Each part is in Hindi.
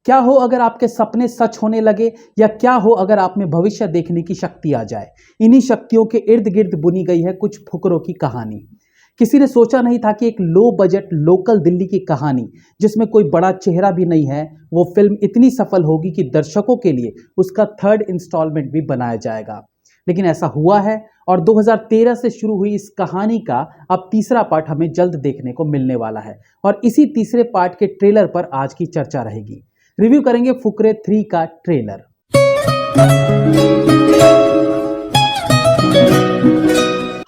क्या हो अगर आपके सपने सच होने लगे, या क्या हो अगर आप में भविष्य देखने की शक्ति आ जाए। इन्हीं शक्तियों के इर्द गिर्द बुनी गई है कुछ फुकरों की कहानी। किसी ने सोचा नहीं था कि एक लो बजट लोकल दिल्ली की कहानी, जिसमें कोई बड़ा चेहरा भी नहीं है, वो फिल्म इतनी सफल होगी कि दर्शकों के लिए उसका थर्ड इंस्टॉलमेंट भी बनाया जाएगा। लेकिन ऐसा हुआ है, और 2013 से शुरू हुई इस कहानी का अब तीसरा पार्ट हमें जल्द देखने को मिलने वाला है। और इसी तीसरे पार्ट के ट्रेलर पर आज की चर्चा रहेगी। रिव्यू करेंगे फुकरे 3 का ट्रेलर।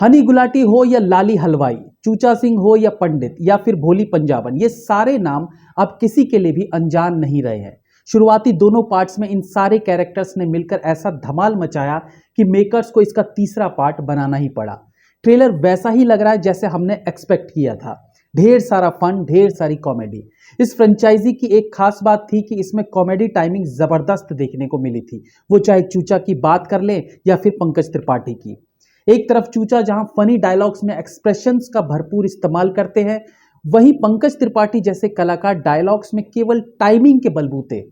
हनी गुलाटी हो या लाली हलवाई, चूचा सिंह हो या पंडित, या फिर भोली पंजाबन, ये सारे नाम अब किसी के लिए भी अनजान नहीं रहे हैं। शुरुआती दोनों पार्ट्स में इन सारे कैरेक्टर्स ने मिलकर ऐसा धमाल मचाया कि मेकर्स को इसका तीसरा पार्ट बनाना ही पड़ा। ट्रेलर वैसा ही लग रहा है जैसे हमने एक्सपेक्ट किया था। ढेर सारा फन, ढेर सारी कॉमेडी। इस फ्रेंचाइजी की एक खास बात थी कि इसमें कॉमेडी टाइमिंग जबरदस्त देखने को मिली थी, वो चाहे चूचा की बात कर ले या फिर पंकज त्रिपाठी की। एक तरफ चूचा जहां फनी डायलॉग्स में एक्सप्रेशंस का भरपूर इस्तेमाल करते हैं, वहीं पंकज त्रिपाठी जैसे कलाकार डायलॉग्स में केवल टाइमिंग के बलबूते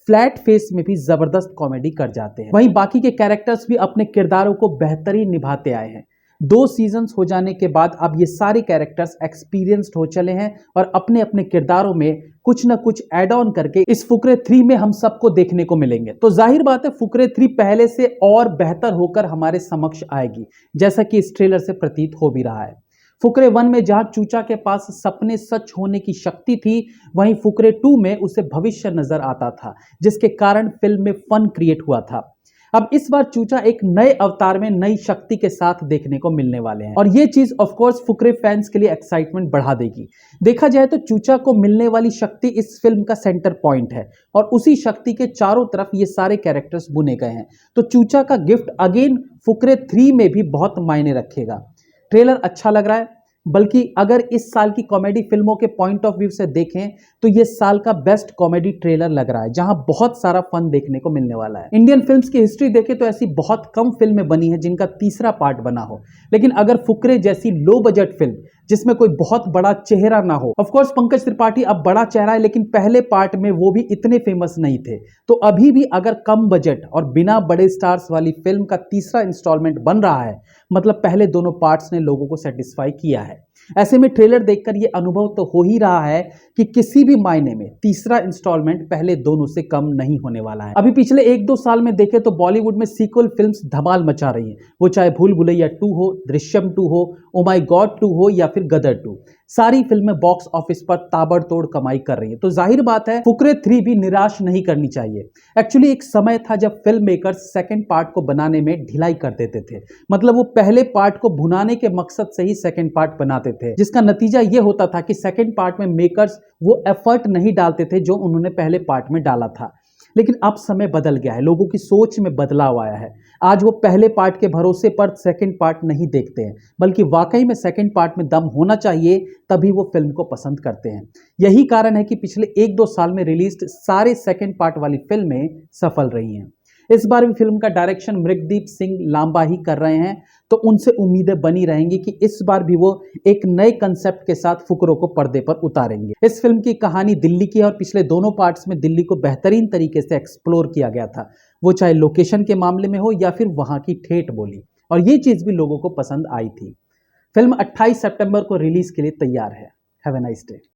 फ्लैट फेस में भी जबरदस्त कॉमेडी कर जाते हैं। वहीं बाकी के कैरेक्टर्स भी अपने किरदारों को बेहतरीन निभाते आए हैं। 2 सीजन्स हो जाने के बाद अब ये सारे कैरेक्टर्स एक्सपीरियंस्ड हो चले हैं और अपने अपने किरदारों में कुछ न कुछ ऐड ऑन करके इस फुकरे 3 में हम सबको देखने को मिलेंगे। तो जाहिर बात है फुकरे 3 पहले से और बेहतर होकर हमारे समक्ष आएगी, जैसा कि इस ट्रेलर से प्रतीत हो भी रहा है। फुकरे 1 में जहां चूचा के पास सपने सच होने की शक्ति थी, वहीं फुकरे 2 में उसे भविष्य नजर आता था, जिसके कारण फिल्म में फन क्रिएट हुआ था। अब इस बार चूचा एक नए अवतार में नई शक्ति के साथ देखने को मिलने वाले हैं, और ये चीज ऑफ कोर्स फुकरे फैंस के लिए एक्साइटमेंट बढ़ा देगी। देखा जाए तो चूचा को मिलने वाली शक्ति इस फिल्म का सेंटर पॉइंट है, और उसी शक्ति के चारों तरफ ये सारे कैरेक्टर्स बुने गए हैं। तो चूचा का गिफ्ट अगेन फुकरे 3 में भी बहुत मायने रखेगा। ट्रेलर अच्छा लग रहा है, बल्कि अगर इस साल की कॉमेडी फिल्मों के पॉइंट ऑफ व्यू से देखें तो ये साल का बेस्ट कॉमेडी ट्रेलर लग रहा है, जहां बहुत सारा फन देखने को मिलने वाला है। इंडियन फिल्म्स की हिस्ट्री देखें तो ऐसी बहुत कम फिल्में बनी है जिनका तीसरा पार्ट बना हो, लेकिन अगर फुकरे जैसी लो बजट फिल्म जिसमें कोई बहुत बड़ा चेहरा ना हो, ऑफ कोर्स पंकज त्रिपाठी अब बड़ा चेहरा है, लेकिन पहले पार्ट में वो भी इतने फेमस नहीं थे, तो अभी भी अगर कम बजट और बिना बड़े स्टार्स वाली फिल्म का तीसरा इंस्टॉलमेंट बन रहा है, मतलब पहले दोनों पार्ट्स ने लोगों को सेटिस्फाई किया है। ऐसे में ट्रेलर देखकर ये अनुभव तो हो ही रहा है कि किसी भी मायने में तीसरा इंस्टॉलमेंट पहले दोनों से कम नहीं होने वाला है। अभी पिछले 1-2 साल में देखें तो बॉलीवुड में सीक्वल फिल्म्स धमाल मचा रही हैं, वो चाहे भूल भुलैया 2 हो, दृश्यम 2 हो, ओ माय गॉड 2 हो, या फिर गदर 2। सारी फिल्में बॉक्स ऑफिस पर ताबड़तोड़ कमाई कर रही हैं, तो जाहिर बात है फुकरे 3 भी निराश नहीं करनी चाहिए। एक्चुअली एक समय था जब फिल्म मेकर्स सेकेंड पार्ट को बनाने में ढिलाई कर देते थे, मतलब वो पहले पार्ट को भुनाने के मकसद से ही सेकेंड पार्ट बनाते थे, जिसका नतीजा ये होता था कि सेकेंड पार्ट में मेकर्स वो एफर्ट नहीं डालते थे जो उन्होंने पहले पार्ट में डाला था। लेकिन अब समय बदल गया है, लोगों की सोच में बदलाव आया है। आज वो पहले पार्ट के भरोसे पर सेकंड पार्ट नहीं देखते हैं, बल्कि वाकई में सेकंड पार्ट में दम होना चाहिए, तभी वो फिल्म को पसंद करते हैं। यही कारण है कि पिछले 1-2 साल में रिलीज्ड सारे सेकंड पार्ट वाली फिल्में सफल रही हैं। इस बार भी फिल्म का डायरेक्शन मृगदीप सिंह लांबा ही कर रहे हैं, तो उनसे उम्मीदें बनी रहेंगी कि इस बार भी वो एक नए कंसेप्ट के साथ फुकरों को पर्दे पर उतारेंगे। इस फिल्म की कहानी दिल्ली की है, और पिछले दोनों पार्ट्स में दिल्ली को बेहतरीन तरीके से एक्सप्लोर किया गया था, वो चाहे लोकेशन के मामले में हो या फिर वहां की ठेठ बोली, और ये चीज भी लोगों को पसंद आई थी। फिल्म 28 सितंबर को रिलीज के लिए तैयार है। Have a nice day.